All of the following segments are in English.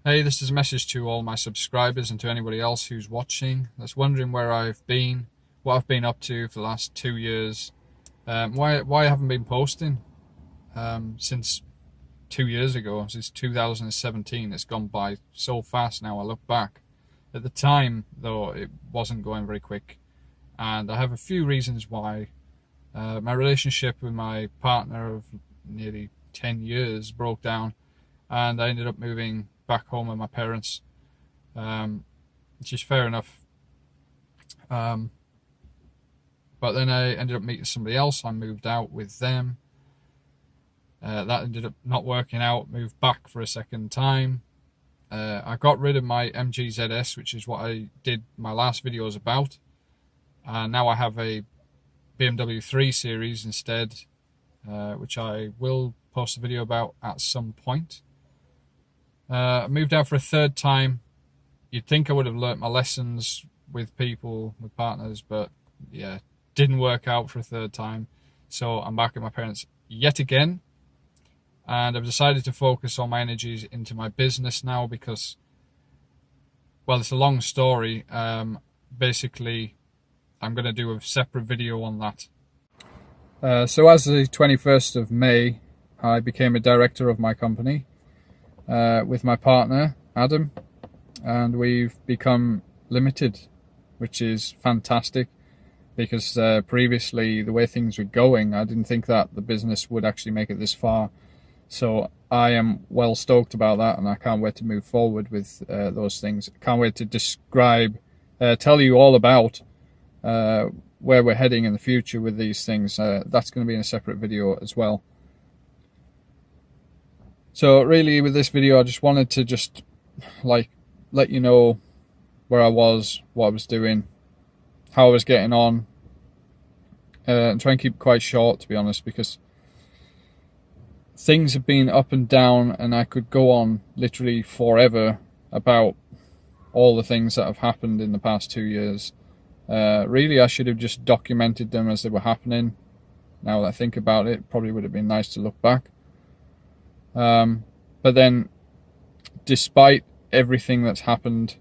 Hey, this is a message to all my subscribers and to anybody else who's watching that's wondering where I've been, what I've been up to for the last 2 years, why I haven't been posting since 2 years ago, since 2017. It's gone by so fast now. I look back. At the time, though, it wasn't going very quick, and I have a few reasons why. My relationship with my partner of nearly 10 years broke down, and I ended up moving back home with my parents, which is fair enough. Um, but then I ended up meeting somebody else. I moved out with them. That ended up not working out. Moved back for a second time. I got rid of my MG ZS, which is what I did my last videos about. And now I have a BMW 3 Series instead, which I will post a video about at some point. I moved out for a third time. You'd think I would have learnt my lessons with people, with partners, but yeah, didn't work out for a third time. So I'm back at my parents yet again, and I've decided to focus all my energies into my business now because, well, it's a long story. Basically, I'm going to do a separate video on that. So as the 21st of May, I became a director of my company with my partner, Adam, and we've become limited, which is fantastic because previously the way things were going, I didn't think that the business would actually make it this far. So I am well stoked about that, and I can't wait to move forward with those things. I can't wait to tell you all about where we're heading in the future with these things. That's going to be in a separate video as well. So really with this video, I just wanted to let you know where I was, what I was doing, how I was getting on, and try and keep it quite short, to be honest, because things have been up and down, and I could go on literally forever about all the things that have happened in the past 2 years. Really, I should have just documented them as they were happening. Now that I think about it, probably would have been nice to look back. But then, despite everything that's happened,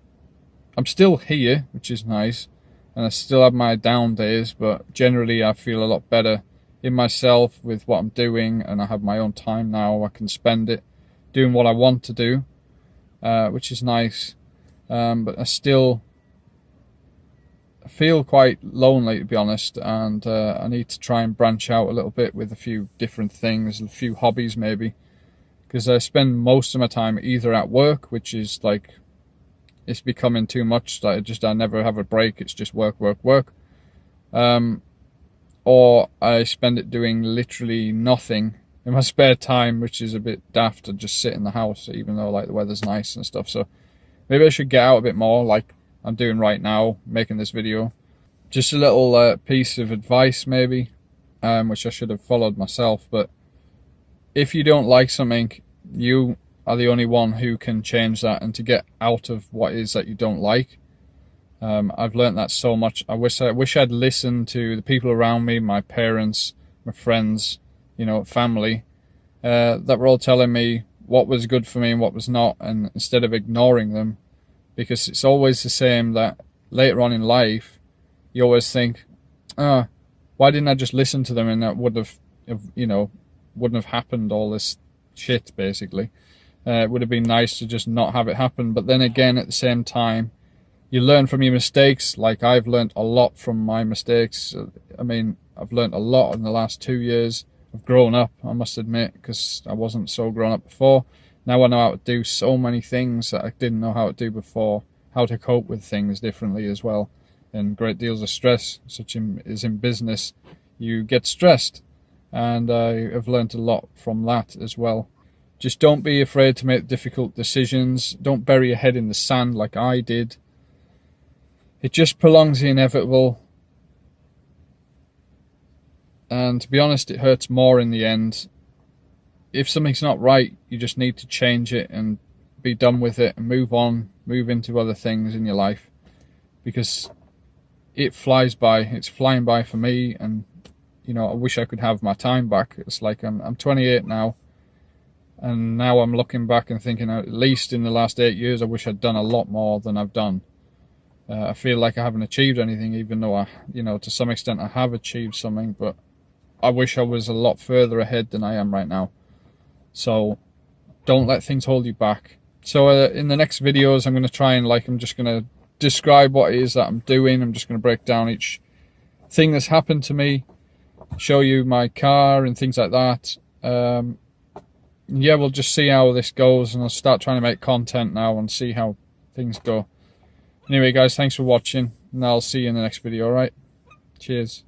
I'm still here, which is nice, and I still have my down days, but generally I feel a lot better in myself with what I'm doing, and I have my own time now. I can spend it doing what I want to do, which is nice, but I still feel quite lonely, to be honest, and I need to try and branch out a little bit with a few different things, a few hobbies maybe, because I spend most of my time either at work, which is like, it's becoming too much. I never have a break. It's just work, work, work. Or I spend it doing literally nothing in my spare time, which is a bit daft to just sit in the house, even though like the weather's nice and stuff. So maybe I should get out a bit more, like I'm doing right now, making this video. Just a little piece of advice maybe, which I should have followed myself. But if you don't like something, you are the only one who can change that and to get out of what it is that you don't like. I've learned that so much. I wish I'd listened to the people around me, my parents, my friends, family, that were all telling me what was good for me and what was not, and instead of ignoring them, because it's always the same that later on in life, you always think, why didn't I just listen to them, and that wouldn't have happened, all this shit, basically. It would have been nice to just not have it happen. But then again, at the same time, you learn from your mistakes. Like I've learned a lot from my mistakes. I mean, I've learned a lot in the last 2 years. I've grown up, I must admit, because I wasn't so grown up before. Now I know how to do so many things that I didn't know how to do before, how to cope with things differently as well. And great deals of stress, such as in business, you get stressed. And I have learned a lot from that as well. Just don't be afraid to make difficult decisions. Don't bury your head in the sand like I did. It just prolongs the inevitable. And to be honest, it hurts more in the end. If something's not right, you just need to change it and be done with it and move on, move into other things in your life. Because it flies by. It's flying by for me, and I wish I could have my time back. It's like I'm 28 now. And now I'm looking back and thinking, at least in the last 8 years, I wish I'd done a lot more than I've done. I feel like I haven't achieved anything, even though I, to some extent I have achieved something, but I wish I was a lot further ahead than I am right now. So don't let things hold you back. So in the next videos, I'm going to try and I'm just going to describe what it is that I'm doing. I'm just going to break down each thing that's happened to me, show you my car and things like that. Yeah, we'll just see how this goes, and I'll start trying to make content now and see how things go. Anyway, guys, thanks for watching, and I'll see you in the next video, alright? Cheers.